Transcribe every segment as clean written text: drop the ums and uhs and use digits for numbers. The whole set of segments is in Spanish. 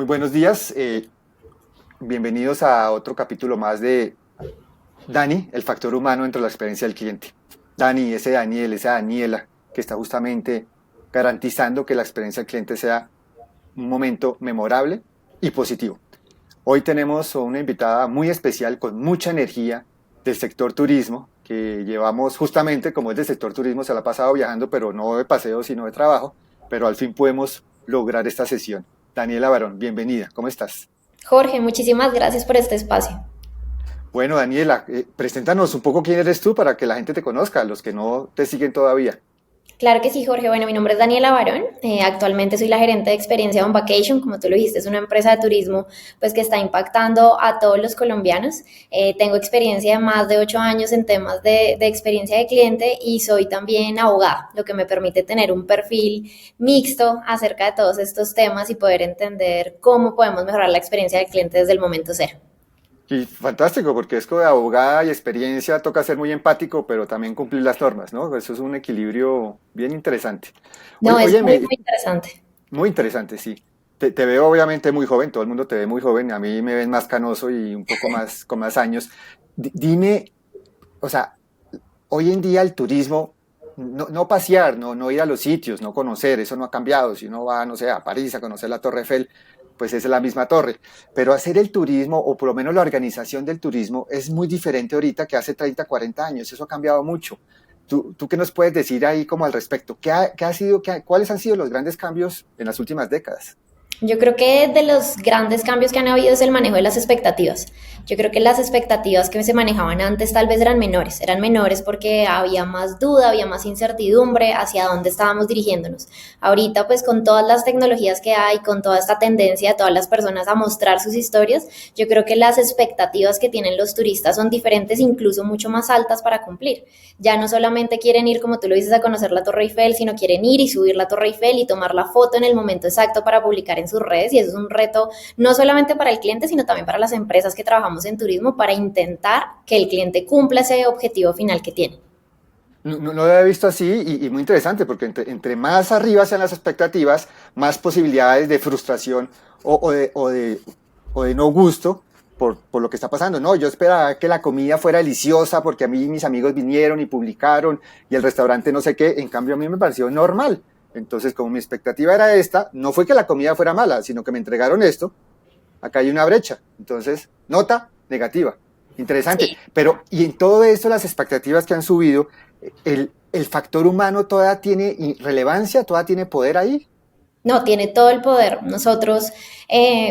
Muy buenos días, bienvenidos a otro capítulo más de Dani, el factor humano dentro de la experiencia del cliente. Dani, ese Daniel, esa Daniela, que está justamente garantizando que la experiencia del cliente sea un momento memorable y positivo. Hoy tenemos una invitada muy especial con mucha energía del sector turismo, que llevamos justamente, como es del sector turismo, se la ha pasado viajando, pero no de paseo, sino de trabajo, pero al fin podemos lograr esta sesión. Daniela Barón, bienvenida, ¿cómo estás? Jorge, muchísimas gracias por este espacio. Bueno, Daniela, preséntanos un poco quién eres tú para que la gente te conozca, los que no te siguen todavía. Claro que sí, Jorge. Bueno, mi nombre es Daniela Barón. Actualmente soy la gerente de experiencia On Vacation. Como tú lo dijiste, es una empresa de turismo pues, que está impactando a todos los colombianos. Tengo experiencia de más de 8 años en temas de experiencia de cliente y soy también abogada, lo que me permite tener un perfil mixto acerca de todos estos temas y poder entender cómo podemos mejorar la experiencia del cliente desde el momento cero. Y fantástico, porque es que de abogada y experiencia toca ser muy empático, pero también cumplir las normas, ¿no? Eso es un equilibrio bien interesante. No, es muy, Óyeme, muy interesante. muy interesante, sí. Te veo obviamente muy joven, todo el mundo te ve muy joven, a mí me ven más canoso y un poco más, con más años. Dime, o sea, hoy en día el turismo, no pasear, no ir a los sitios, no conocer, eso no ha cambiado. Si uno va, no sé, a París a conocer la Torre Eiffel, pues es la misma torre. Pero hacer el turismo, o por lo menos la organización del turismo, es muy diferente ahorita que hace 30, 40 años. Eso ha cambiado mucho. ¿Tú qué nos puedes decir ahí como al respecto? ¿Cuáles han sido los grandes cambios en las últimas décadas? Yo creo que de los grandes cambios que han habido es el manejo de las expectativas. Yo creo que las expectativas que se manejaban antes tal vez eran menores porque había más duda, había más incertidumbre hacia dónde estábamos dirigiéndonos. Ahorita pues con todas las tecnologías que hay, con toda esta tendencia de todas las personas a mostrar sus historias, yo creo que las expectativas que tienen los turistas son diferentes, incluso mucho más altas para cumplir. Ya no solamente quieren ir, como tú lo dices, a conocer la Torre Eiffel, sino quieren ir y subir la Torre Eiffel y tomar la foto en el momento exacto para publicar en sus redes, y eso es un reto no solamente para el cliente, sino también para las empresas que trabajamos en turismo para intentar que el cliente cumpla ese objetivo final que tiene. No lo había visto así y muy interesante, porque entre más arriba sean las expectativas, más posibilidades de frustración o, o de, o, de, o de no gusto por lo que está pasando. No, yo esperaba que la comida fuera deliciosa porque a mí mis amigos vinieron y publicaron y el restaurante no sé qué, en cambio a mí me pareció normal. Entonces, como mi expectativa era esta, no fue que la comida fuera mala, sino que me entregaron esto, acá hay una brecha. Entonces, nota negativa. Interesante. Sí. Pero, y en todo esto, las expectativas que han subido, el factor humano todavía tiene relevancia, todavía tiene poder ahí. No, tiene todo el poder. Nosotros,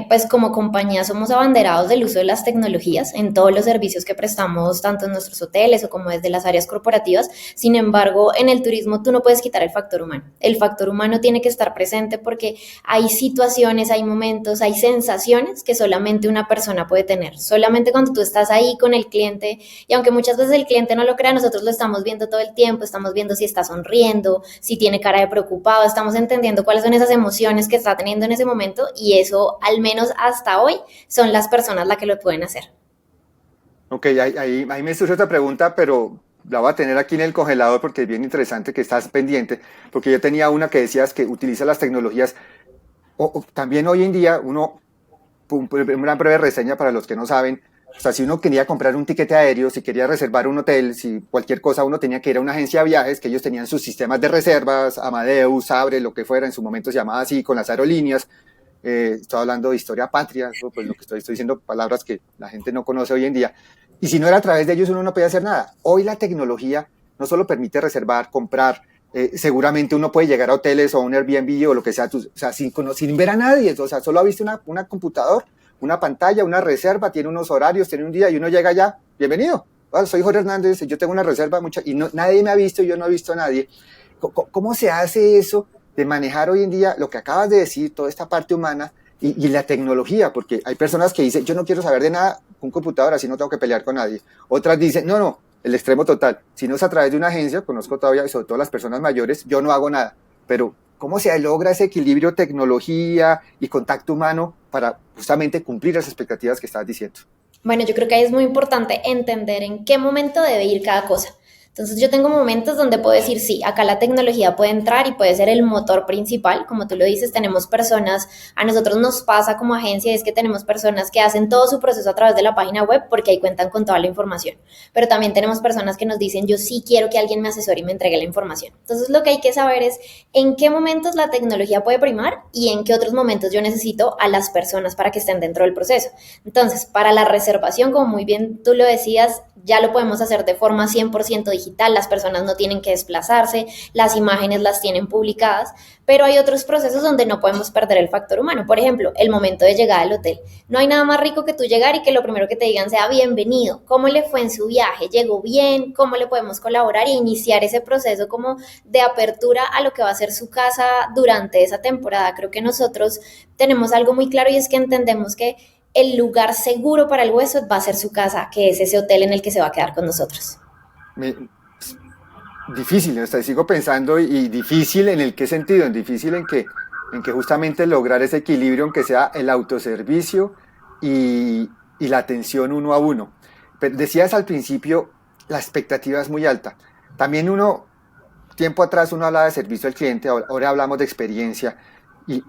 pues como compañía, somos abanderados del uso de las tecnologías en todos los servicios que prestamos, tanto en nuestros hoteles o como desde las áreas corporativas. Sin embargo, en el turismo tú no puedes quitar el factor humano. El factor humano tiene que estar presente porque hay situaciones, hay momentos, hay sensaciones que solamente una persona puede tener. Solamente cuando tú estás ahí con el cliente, y aunque muchas veces el cliente no lo crea, nosotros lo estamos viendo todo el tiempo, estamos viendo si está sonriendo, si tiene cara de preocupado, estamos entendiendo cuáles son esas emociones que está teniendo en ese momento, y eso, al menos hasta hoy, son las personas las que lo pueden hacer. Ok, ahí me surge otra pregunta, pero la voy a tener aquí en el congelador porque es bien interesante que estás pendiente, porque yo tenía una que decías que utiliza las tecnologías. También hoy en día, una breve reseña para los que no saben, o sea, si uno quería comprar un tiquete aéreo, si quería reservar un hotel, si cualquier cosa, uno tenía que ir a una agencia de viajes, que ellos tenían sus sistemas de reservas, Amadeus, Sabre, lo que fuera, en su momento se llamaba así, con las aerolíneas. Estoy hablando de historia patria, pues lo que estoy diciendo, palabras que la gente no conoce hoy en día. Y si no era a través de ellos, uno no podía hacer nada. Hoy la tecnología no solo permite reservar, comprar, seguramente uno puede llegar a hoteles o a un Airbnb o lo que sea, o sea sin ver a nadie, o sea, solo ha visto una computador, una pantalla, una reserva, tiene unos horarios, tiene un día y uno llega allá, bienvenido, bueno, soy Jorge Hernández, yo tengo una reserva y no, nadie me ha visto, yo no he visto a nadie. ¿Cómo se hace eso de manejar hoy en día lo que acabas de decir, toda esta parte humana y la tecnología? Porque hay personas que dicen, yo no quiero saber de nada con un computador, así no tengo que pelear con nadie. Otras dicen, no, el extremo total. Si no es a través de una agencia, conozco todavía, sobre todo las personas mayores, yo no hago nada. Pero, ¿cómo se logra ese equilibrio tecnología y contacto humano para justamente cumplir las expectativas que estás diciendo? Bueno, yo creo que ahí es muy importante entender en qué momento debe ir cada cosa. Entonces yo tengo momentos donde puedo decir, sí, acá la tecnología puede entrar y puede ser el motor principal, como tú lo dices, tenemos personas, a nosotros nos pasa como agencia, es que tenemos personas que hacen todo su proceso a través de la página web porque ahí cuentan con toda la información, pero también tenemos personas que nos dicen, yo sí quiero que alguien me asesore y me entregue la información. Entonces lo que hay que saber es en qué momentos la tecnología puede primar y en qué otros momentos yo necesito a las personas para que estén dentro del proceso. Entonces, para la reservación, como muy bien tú lo decías, ya lo podemos hacer de forma 100% digital, las personas no tienen que desplazarse, las imágenes las tienen publicadas, pero hay otros procesos donde no podemos perder el factor humano. Por ejemplo, el momento de llegada al hotel. No hay nada más rico que tú llegar y que lo primero que te digan sea bienvenido, cómo le fue en su viaje, llegó bien, cómo le podemos colaborar e iniciar ese proceso como de apertura a lo que va a ser su casa durante esa temporada. Creo que nosotros tenemos algo muy claro y es que entendemos que el lugar seguro para el huésped va a ser su casa, que es ese hotel en el que se va a quedar con nosotros. Me, difícil, o sea, sigo pensando y difícil en el qué sentido, en difícil en que justamente lograr ese equilibrio, aunque sea el autoservicio y la atención uno a uno. Pero decías al principio, la expectativa es muy alta. También uno, tiempo atrás uno hablaba de servicio al cliente, ahora hablamos de experiencia y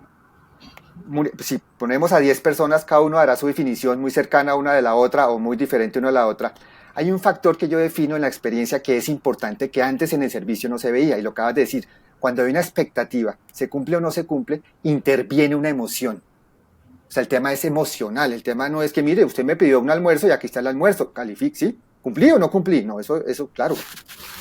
si ponemos a 10 personas, cada uno dará su definición muy cercana una de la otra o muy diferente una de la otra. Hay un factor que yo defino en la experiencia que es importante, que antes en el servicio no se veía, y lo acabas de decir. Cuando hay una expectativa, se cumple o no se cumple, interviene una emoción. O sea, el tema es emocional. El tema no es que, mire, usted me pidió un almuerzo y aquí está el almuerzo. Califique, ¿sí? ¿Cumplí o no cumplí? No, eso claro.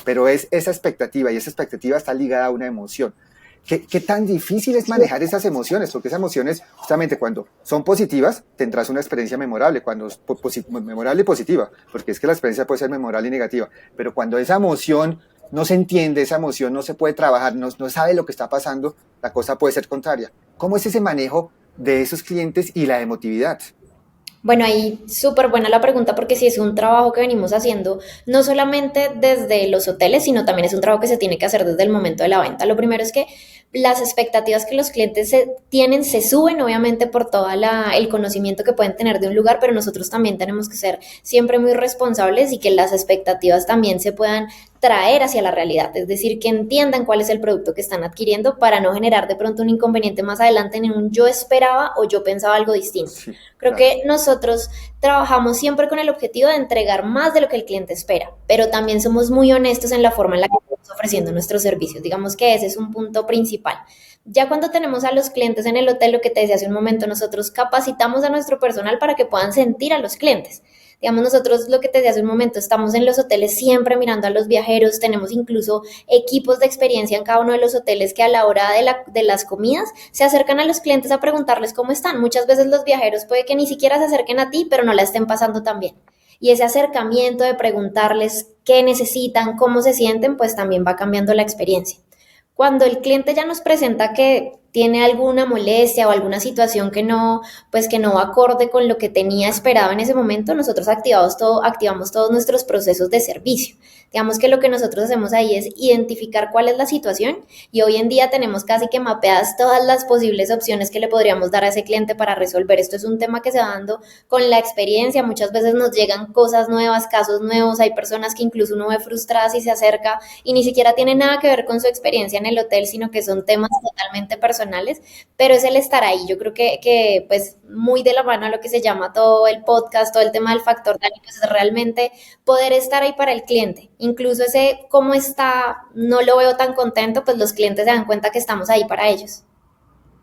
Pero es esa expectativa, y esa expectativa está ligada a una emoción. ¿Qué tan difícil es manejar esas emociones? Porque esas emociones, justamente cuando son positivas, tendrás una experiencia memorable, cuando es memorable y positiva, porque es que la experiencia puede ser memorable y negativa, pero cuando esa emoción no se entiende, esa emoción no se puede trabajar, no sabe lo que está pasando, la cosa puede ser contraria. ¿Cómo es ese manejo de esos clientes y la emotividad? Bueno, ahí súper buena la pregunta porque sí es un trabajo que venimos haciendo no solamente desde los hoteles, sino también es un trabajo que se tiene que hacer desde el momento de la venta. Lo primero es que las expectativas que los clientes tienen se suben, obviamente, por todo el conocimiento que pueden tener de un lugar, pero nosotros también tenemos que ser siempre muy responsables y que las expectativas también se puedan traer hacia la realidad, es decir, que entiendan cuál es el producto que están adquiriendo para no generar de pronto un inconveniente más adelante en un yo esperaba o yo pensaba algo distinto. Sí, Creo claro. que nosotros trabajamos siempre con el objetivo de entregar más de lo que el cliente espera, pero también somos muy honestos en la forma en la que estamos ofreciendo nuestros servicios. Digamos que ese es un punto principal. Ya cuando tenemos a los clientes en el hotel, lo que te decía hace un momento, nosotros capacitamos a nuestro personal para que puedan sentir a los clientes. Digamos, nosotros lo que te decía hace un momento, estamos en los hoteles siempre mirando a los viajeros, tenemos incluso equipos de experiencia en cada uno de los hoteles que a la hora de las comidas se acercan a los clientes a preguntarles cómo están. Muchas veces los viajeros puede que ni siquiera se acerquen a ti, pero no la estén pasando tan bien. Y ese acercamiento de preguntarles qué necesitan, cómo se sienten, pues también va cambiando la experiencia. Cuando el cliente ya nos presenta que tiene alguna molestia o alguna situación que no, pues que no va acorde con lo que tenía esperado en ese momento, nosotros activamos todos nuestros procesos de servicio. Digamos que lo que nosotros hacemos ahí es identificar cuál es la situación y hoy en día tenemos casi que mapeadas todas las posibles opciones que le podríamos dar a ese cliente para resolver. Esto es un tema que se va dando con la experiencia, muchas veces nos llegan cosas nuevas, casos nuevos, hay personas que incluso uno ve frustradas y se acerca y ni siquiera tiene nada que ver con su experiencia en el hotel, sino que son temas totalmente personales, pero es el estar ahí. Yo creo que pues muy de la mano a lo que se llama todo el podcast, todo el tema del factor Dani, pues es realmente poder estar ahí para el cliente. Incluso ese cómo está, no lo veo tan contento, pues los clientes se dan cuenta que estamos ahí para ellos.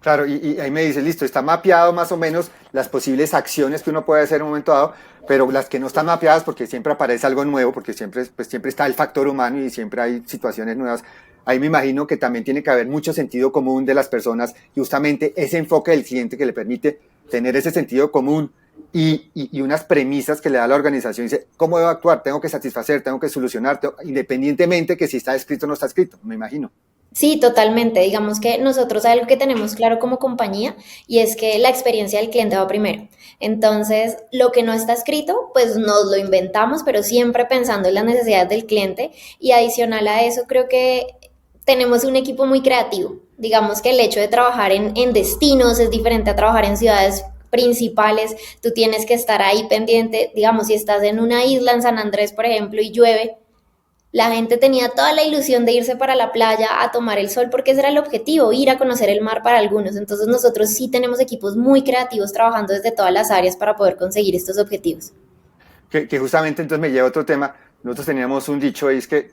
Claro, y ahí me dice, listo, está mapeado más o menos las posibles acciones que uno puede hacer en un momento dado, pero las que no están mapeadas porque siempre aparece algo nuevo, porque siempre, pues, siempre está el factor humano y siempre hay situaciones nuevas. Ahí me imagino que también tiene que haber mucho sentido común de las personas y justamente ese enfoque del cliente que le permite tener ese sentido común y unas premisas que le da la organización. Dice, ¿cómo debo actuar? Tengo que satisfacer, tengo que solucionar, independientemente que si está escrito o no está escrito, me imagino. Sí, totalmente. Digamos que nosotros algo que tenemos claro como compañía y es que la experiencia del cliente va primero. Entonces, lo que no está escrito, pues nos lo inventamos, pero siempre pensando en las necesidades del cliente. Y adicional a eso, creo que tenemos un equipo muy creativo. Digamos que el hecho de trabajar en destinos es diferente a trabajar en ciudades principales. Tú tienes que estar ahí pendiente. Digamos, si estás en una isla en San Andrés, por ejemplo, y llueve, La gente tenía toda la ilusión de irse para la playa a tomar el sol porque ese era el objetivo, ir a conocer el mar para algunos. Entonces nosotros sí tenemos equipos muy creativos trabajando desde todas las áreas para poder conseguir estos objetivos. Que justamente entonces me lleva a otro tema. Nosotros teníamos un dicho y es que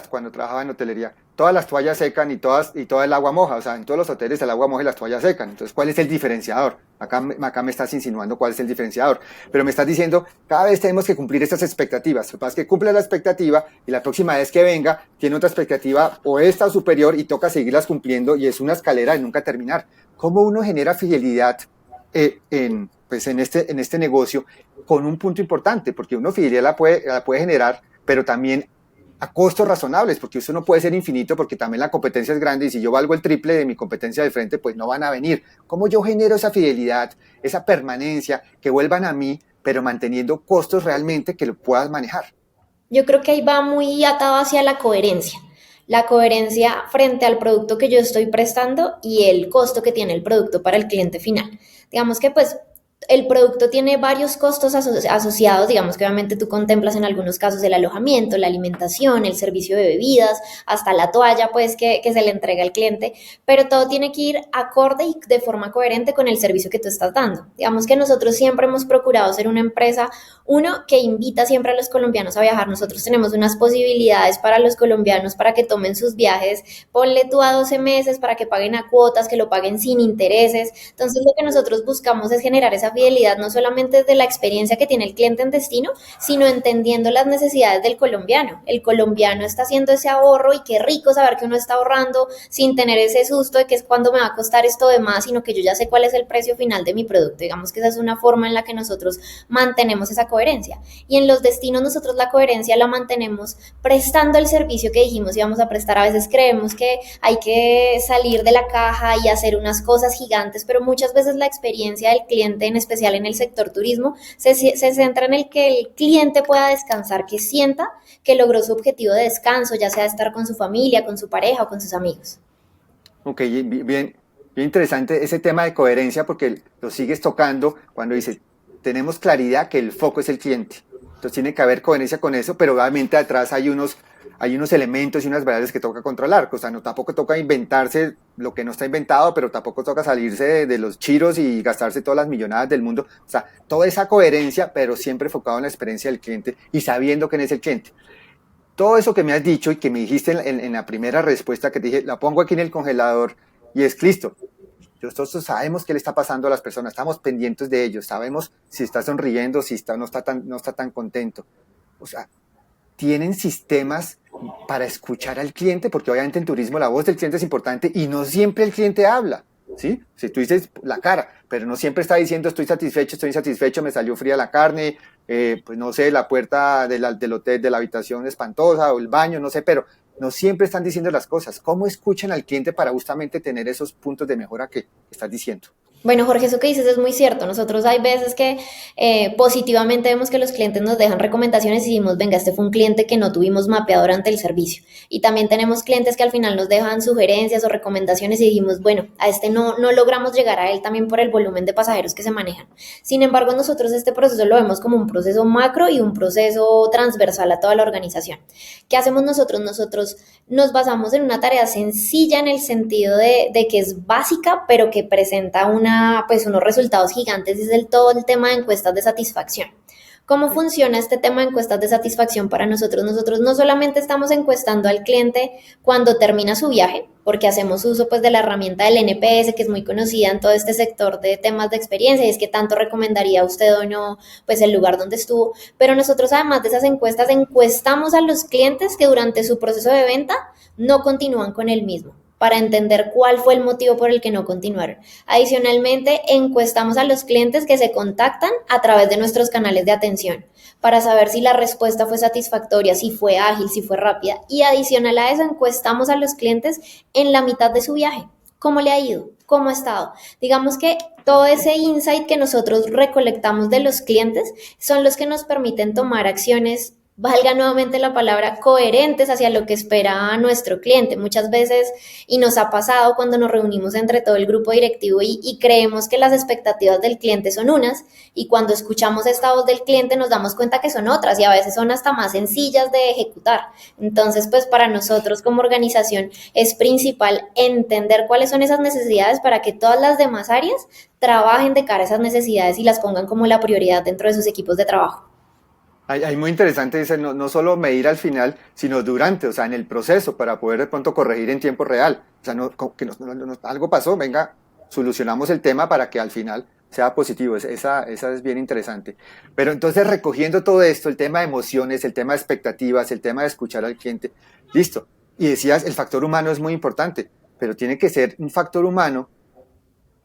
cuando trabajaba en hotelería, todas las toallas secan y toda el agua moja. O sea, en todos los hoteles el agua moja y las toallas secan. Entonces, ¿cuál es el diferenciador? Acá me estás insinuando cuál es el diferenciador. Pero me estás diciendo, cada vez tenemos que cumplir estas expectativas. Lo que pasa es que cumple la expectativa y la próxima vez que venga tiene otra expectativa o esta o superior y toca seguirlas cumpliendo y es una escalera de nunca terminar. ¿Cómo uno genera fidelidad pues en este negocio con un punto importante? Porque uno fidelidad la puede generar, pero también a costos razonables, porque eso no puede ser infinito, porque también la competencia es grande y si yo valgo el triple de mi competencia de frente, pues no van a venir. ¿Cómo yo genero esa fidelidad, esa permanencia, que vuelvan a mí, pero manteniendo costos realmente que lo puedas manejar? Yo creo que ahí va muy atado hacia la coherencia frente al producto que yo estoy prestando y el costo que tiene el producto para el cliente final. Digamos que pues el producto tiene varios costos asociados, digamos que obviamente tú contemplas en algunos casos el alojamiento, la alimentación, el servicio de bebidas, hasta la toalla pues que se le entrega al cliente, pero todo tiene que ir acorde y de forma coherente con el servicio que tú estás dando. Digamos que nosotros siempre hemos procurado ser una empresa, uno, que invita siempre a los colombianos a viajar. Nosotros tenemos unas posibilidades para los colombianos para que tomen sus viajes, ponle tú a 12 meses para que paguen a cuotas, que lo paguen sin intereses. Entonces lo que nosotros buscamos es generar esa fidelidad no solamente de la experiencia que tiene el cliente en destino, sino entendiendo las necesidades del colombiano. El colombiano está haciendo ese ahorro y qué rico saber que uno está ahorrando sin tener ese susto de que es cuando me va a costar esto de más, sino que yo ya sé cuál es el precio final de mi producto. Digamos que esa es una forma en la que nosotros mantenemos esa coherencia. Y en los destinos nosotros la coherencia la mantenemos prestando el servicio que dijimos íbamos a prestar. A veces creemos que hay que salir de la caja y hacer unas cosas gigantes, pero muchas veces la experiencia del cliente, en especial en el sector turismo, se centra en el que el cliente pueda descansar, que sienta que logró su objetivo de descanso, ya sea estar con su familia, con su pareja o con sus amigos. Ok, bien interesante ese tema de coherencia porque lo sigues tocando cuando dices, tenemos claridad que el foco es el cliente. Entonces tiene que haber coherencia con eso, pero obviamente atrás hay unos elementos y unas variables que toca controlar. O sea, no tampoco toca inventarse lo que no está inventado, pero tampoco toca salirse de los chiros y gastarse todas las millonadas del mundo. O sea, toda esa coherencia, pero siempre enfocado en la experiencia del cliente y sabiendo quién es el cliente. Todo eso que me has dicho y que me dijiste en la primera respuesta que te dije, la pongo aquí en el congelador y es listo. Nosotros sabemos qué le está pasando a las personas, estamos pendientes de ellos, sabemos si está sonriendo, si no está tan contento. O sea, tienen sistemas para escuchar al cliente, porque obviamente en turismo la voz del cliente es importante y no siempre el cliente habla, ¿sí? Si tú dices la cara, pero no siempre está diciendo estoy satisfecho, estoy insatisfecho, me salió fría la carne, pues no sé, la puerta del hotel, de la habitación espantosa o el baño, no sé, pero no siempre están diciendo las cosas. ¿Cómo escuchan al cliente para justamente tener esos puntos de mejora que estás diciendo? Bueno, Jorge, eso que dices es muy cierto. Nosotros hay veces que positivamente vemos que los clientes nos dejan recomendaciones y decimos, venga, este fue un cliente que no tuvimos mapeado durante el servicio. Y también tenemos clientes que al final nos dejan sugerencias o recomendaciones y dijimos, bueno, a este no logramos llegar a él también por el volumen de pasajeros que se manejan. Sin embargo, nosotros este proceso lo vemos como un proceso macro y un proceso transversal a toda la organización. ¿Qué hacemos nosotros? Nosotros nos basamos en una tarea sencilla en el sentido de que es básica, pero que presenta pues unos resultados gigantes, es todo el tema de encuestas de satisfacción. ¿Cómo funciona este tema de encuestas de satisfacción para nosotros? Nosotros no solamente estamos encuestando al cliente cuando termina su viaje, porque hacemos uso pues de la herramienta del NPS, que es muy conocida en todo este sector de temas de experiencia, y es que tanto recomendaría usted o no pues el lugar donde estuvo, pero nosotros además de esas encuestas encuestamos a los clientes que durante su proceso de venta no continúan con el mismo, para entender cuál fue el motivo por el que no continuaron. Adicionalmente, encuestamos a los clientes que se contactan a través de nuestros canales de atención para saber si la respuesta fue satisfactoria, si fue ágil, si fue rápida. Y adicional a eso, encuestamos a los clientes en la mitad de su viaje. ¿Cómo le ha ido? ¿Cómo ha estado? Digamos que todo ese insight que nosotros recolectamos de los clientes son los que nos permiten tomar acciones valga nuevamente la palabra, coherentes hacia lo que espera nuestro cliente. Muchas veces, y nos ha pasado cuando nos reunimos entre todo el grupo directivo y creemos que las expectativas del cliente son unas, y cuando escuchamos esta voz del cliente nos damos cuenta que son otras y a veces son hasta más sencillas de ejecutar. Entonces, pues para nosotros como organización es principal entender cuáles son esas necesidades para que todas las demás áreas trabajen de cara a esas necesidades y las pongan como la prioridad dentro de sus equipos de trabajo. Hay muy interesante, dice, no solo medir al final, sino durante, o sea, en el proceso, para poder de pronto corregir en tiempo real. O sea, algo pasó, venga, solucionamos el tema para que al final sea positivo. Esa es bien interesante. Pero entonces, recogiendo todo esto, el tema de emociones, el tema de expectativas, el tema de escuchar al cliente, listo. Y decías, el factor humano es muy importante, pero tiene que ser un factor humano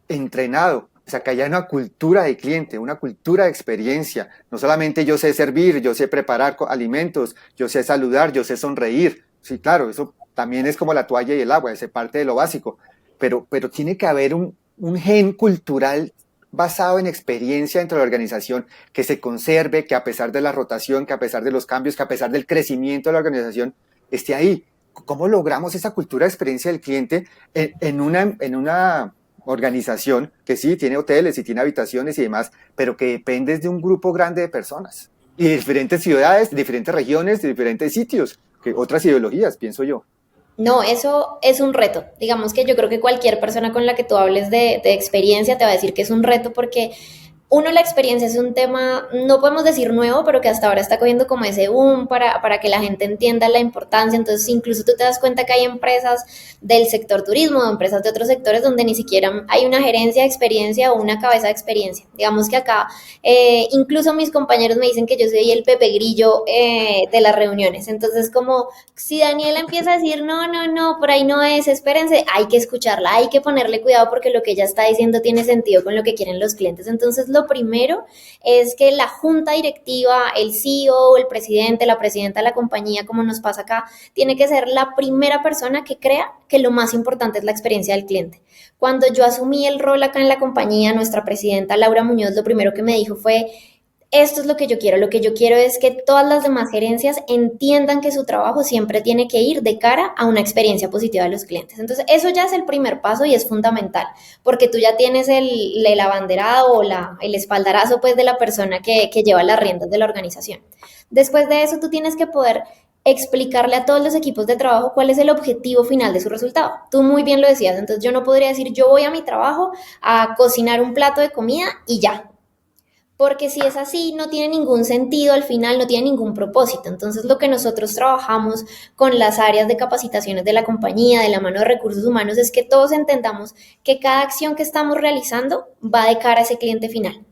entrenado, o sea, que haya una cultura de cliente, una cultura de experiencia. No solamente yo sé servir, yo sé preparar alimentos, yo sé saludar, yo sé sonreír. Sí, claro, eso también es como la toalla y el agua, es parte de lo básico. Pero tiene que haber un gen cultural basado en experiencia dentro de la organización, que se conserve, que a pesar de la rotación, que a pesar de los cambios, que a pesar del crecimiento de la organización, esté ahí. ¿Cómo logramos esa cultura de experiencia del cliente en una organización que sí tiene hoteles y tiene habitaciones y demás, pero que depende de un grupo grande de personas y de diferentes ciudades, de diferentes regiones, de diferentes sitios, que otras ideologías, pienso yo? No, eso es un reto. Digamos que yo creo que cualquier persona con la que tú hables de experiencia te va a decir que es un reto porque uno, la experiencia es un tema, no podemos decir nuevo, pero que hasta ahora está cogiendo como ese boom para que la gente entienda la importancia. Entonces, incluso tú te das cuenta que hay empresas del sector turismo, empresas de otros sectores donde ni siquiera hay una gerencia de experiencia o una cabeza de experiencia. Digamos que acá, incluso mis compañeros me dicen que yo soy el Pepe Grillo de las reuniones. Entonces, como si Daniela empieza a decir, no, no, no, por ahí no es, espérense, hay que escucharla, hay que ponerle cuidado porque lo que ella está diciendo tiene sentido con lo que quieren los clientes. Entonces, lo primero es que la junta directiva, el CEO, el presidente, la presidenta de la compañía, como nos pasa acá, tiene que ser la primera persona que crea que lo más importante es la experiencia del cliente. Cuando yo asumí el rol acá en la compañía, nuestra presidenta Laura Muñoz lo primero que me dijo fue, esto es lo que yo quiero es que todas las demás gerencias entiendan que su trabajo siempre tiene que ir de cara a una experiencia positiva de los clientes. Entonces, eso ya es el primer paso y es fundamental, porque tú ya tienes el abanderado o el espaldarazo pues de la persona que lleva las riendas de la organización. Después de eso, tú tienes que poder explicarle a todos los equipos de trabajo cuál es el objetivo final de su resultado. Tú muy bien lo decías, entonces yo no podría decir yo voy a mi trabajo a cocinar un plato de comida y ya, porque si es así, no tiene ningún sentido, al final no tiene ningún propósito. Entonces, lo que nosotros trabajamos con las áreas de capacitaciones de la compañía, de la mano de recursos humanos, es que todos entendamos que cada acción que estamos realizando va de cara a ese cliente final.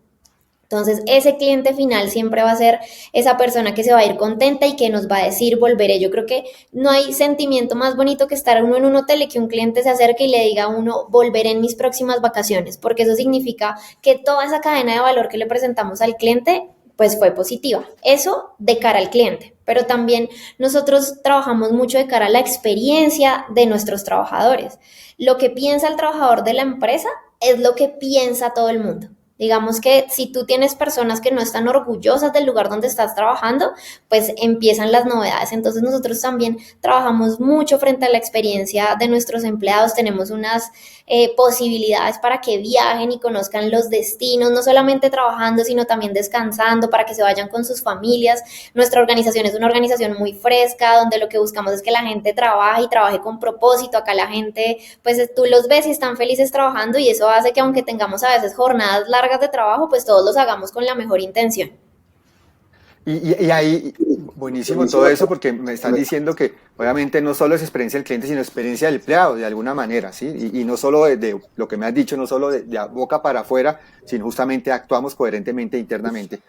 Entonces, ese cliente final siempre va a ser esa persona que se va a ir contenta y que nos va a decir, volveré. Yo creo que no hay sentimiento más bonito que estar uno en un hotel y que un cliente se acerque y le diga a uno, volveré en mis próximas vacaciones, porque eso significa que toda esa cadena de valor que le presentamos al cliente pues fue positiva. Eso de cara al cliente, pero también nosotros trabajamos mucho de cara a la experiencia de nuestros trabajadores. Lo que piensa el trabajador de la empresa es lo que piensa todo el mundo. Digamos que si tú tienes personas que no están orgullosas del lugar donde estás trabajando, pues empiezan las novedades. Entonces nosotros también trabajamos mucho frente a la experiencia de nuestros empleados. Tenemos unas posibilidades para que viajen y conozcan los destinos, no solamente trabajando, sino también descansando, para que se vayan con sus familias. Nuestra organización es una organización muy fresca, donde lo que buscamos es que la gente trabaje y trabaje con propósito. Acá la gente, pues tú los ves y están felices trabajando y eso hace que aunque tengamos a veces jornadas largas de trabajo, pues todos los hagamos con la mejor intención. Y ahí, buenísimo todo eso, porque me estás diciendo que obviamente no solo es experiencia del cliente, sino experiencia del empleado, de alguna manera, ¿sí? Y no solo de lo que me has dicho, no solo de boca para afuera, sino justamente actuamos coherentemente internamente.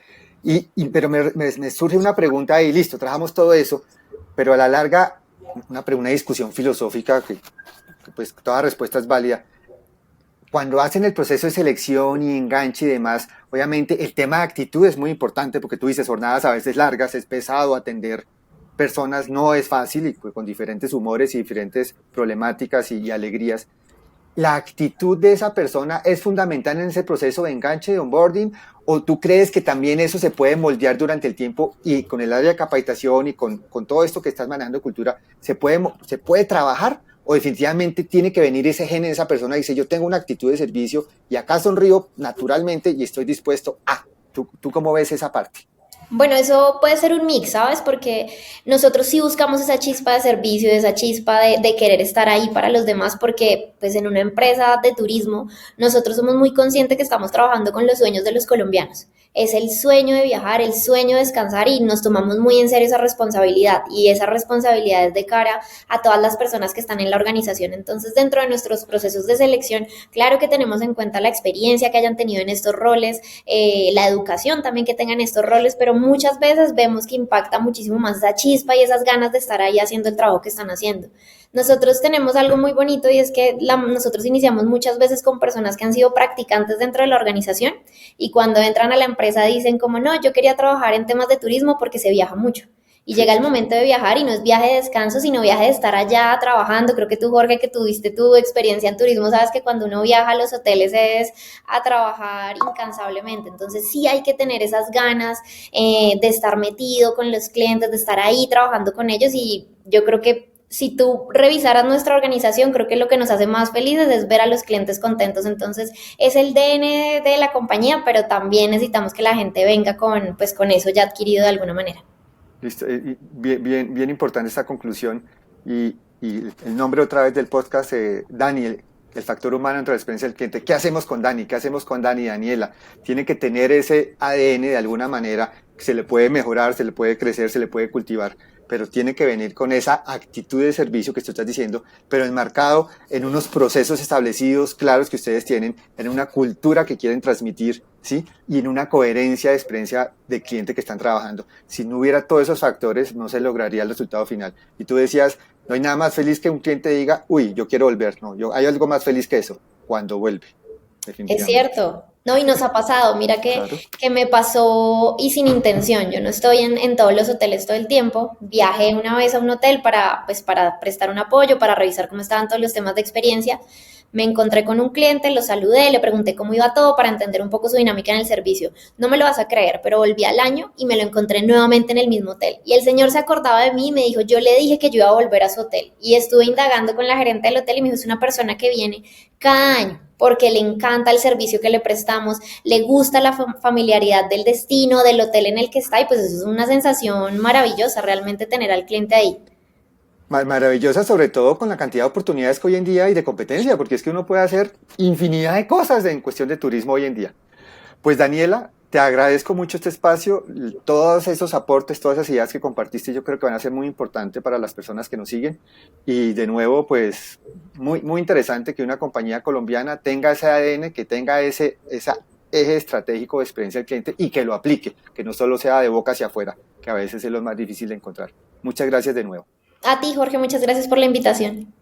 Pero me surge una pregunta ahí, listo, trabajamos todo eso, pero a la larga, una discusión filosófica que pues toda respuesta es válida. Cuando hacen el proceso de selección y enganche y demás, obviamente el tema de actitud es muy importante porque tú dices jornadas a veces largas, es pesado atender personas, no es fácil y pues, con diferentes humores y diferentes problemáticas y alegrías. ¿la actitud de esa persona es fundamental en ese proceso de enganche, de onboarding? ¿O tú crees que también eso se puede moldear durante el tiempo y con el área de capacitación y con todo esto que estás manejando de cultura, se puede trabajar? ¿O definitivamente tiene que venir ese gen en esa persona y dice, yo tengo una actitud de servicio y acá sonrío naturalmente y estoy dispuesto a? ¿Tú cómo ves esa parte? Bueno, eso puede ser un mix, ¿sabes? Porque nosotros sí buscamos esa chispa de servicio, esa chispa de querer estar ahí para los demás, porque pues en una empresa de turismo nosotros somos muy conscientes que estamos trabajando con los sueños de los colombianos. Es el sueño de viajar, el sueño de descansar y nos tomamos muy en serio esa responsabilidad y esa responsabilidad es de cara a todas las personas que están en la organización. Entonces, dentro de nuestros procesos de selección, claro que tenemos en cuenta la experiencia que hayan tenido en estos roles, la educación también que tengan estos roles, pero muchas veces vemos que impacta muchísimo más esa chispa y esas ganas de estar ahí haciendo el trabajo que están haciendo. Nosotros tenemos algo muy bonito y es que nosotros iniciamos muchas veces con personas que han sido practicantes dentro de la organización y cuando entran a la empresa dicen como no, yo quería trabajar en temas de turismo porque se viaja mucho. Y Sí, llega el sí, sí. momento de viajar y no es viaje de descanso, sino viaje de estar allá trabajando. Creo que tú, Jorge, que tuviste tu experiencia en turismo, sabes que cuando uno viaja a los hoteles es a trabajar incansablemente. Entonces sí hay que tener esas ganas de estar metido con los clientes, de estar ahí trabajando con ellos y yo creo que si tú revisaras nuestra organización, creo que lo que nos hace más felices es ver a los clientes contentos. Entonces, es el DN de la compañía, pero también necesitamos que la gente venga con, pues, con eso ya adquirido de alguna manera. Listo, y bien importante esta conclusión y el nombre otra vez del podcast, Dani, el factor humano entre la experiencia del cliente. ¿Qué hacemos con Dani? ¿Qué hacemos con Dani, Daniela? Tiene que tener ese ADN de alguna manera, que se le puede mejorar, se le puede crecer, se le puede cultivar, pero tiene que venir con esa actitud de servicio que tú estás diciendo, pero enmarcado en unos procesos establecidos, claros que ustedes tienen, en una cultura que quieren transmitir, ¿sí? Y en una coherencia de experiencia de cliente que están trabajando. Si no hubiera todos esos factores, no se lograría el resultado final. Y tú decías, no hay nada más feliz que un cliente diga, uy, yo quiero volver. No, hay algo más feliz que eso, cuando vuelve, Es definitivamente. cierto. No, y nos ha pasado, mira Claro. que me pasó y sin intención, yo no estoy en todos los hoteles todo el tiempo, viajé una vez a un hotel para, pues, para prestar un apoyo, para revisar cómo estaban todos los temas de experiencia, me encontré con un cliente, lo saludé, le pregunté cómo iba todo para entender un poco su dinámica en el servicio. No me lo vas a creer, pero volví al año y me lo encontré nuevamente en el mismo hotel. Y el señor se acordaba de mí y me dijo, yo le dije que yo iba a volver a su hotel. Y estuve indagando con la gerente del hotel y me dijo, es una persona que viene cada año porque le encanta el servicio que le prestamos, le gusta la familiaridad del destino, del hotel en el que está y pues eso es una sensación maravillosa realmente tener al cliente ahí. Maravillosa, sobre todo con la cantidad de oportunidades que hoy en día y de competencia, porque es que uno puede hacer infinidad de cosas en cuestión de turismo hoy en día. Pues Daniela, te agradezco mucho este espacio, todos esos aportes, todas esas ideas que compartiste, yo creo que van a ser muy importantes para las personas que nos siguen. Y de nuevo, pues muy interesante que una compañía colombiana tenga ese ADN, que tenga ese eje estratégico de experiencia del cliente y que lo aplique, que no solo sea de boca hacia afuera, que a veces es lo más difícil de encontrar. Muchas gracias de nuevo. A ti, Jorge, muchas gracias por la invitación.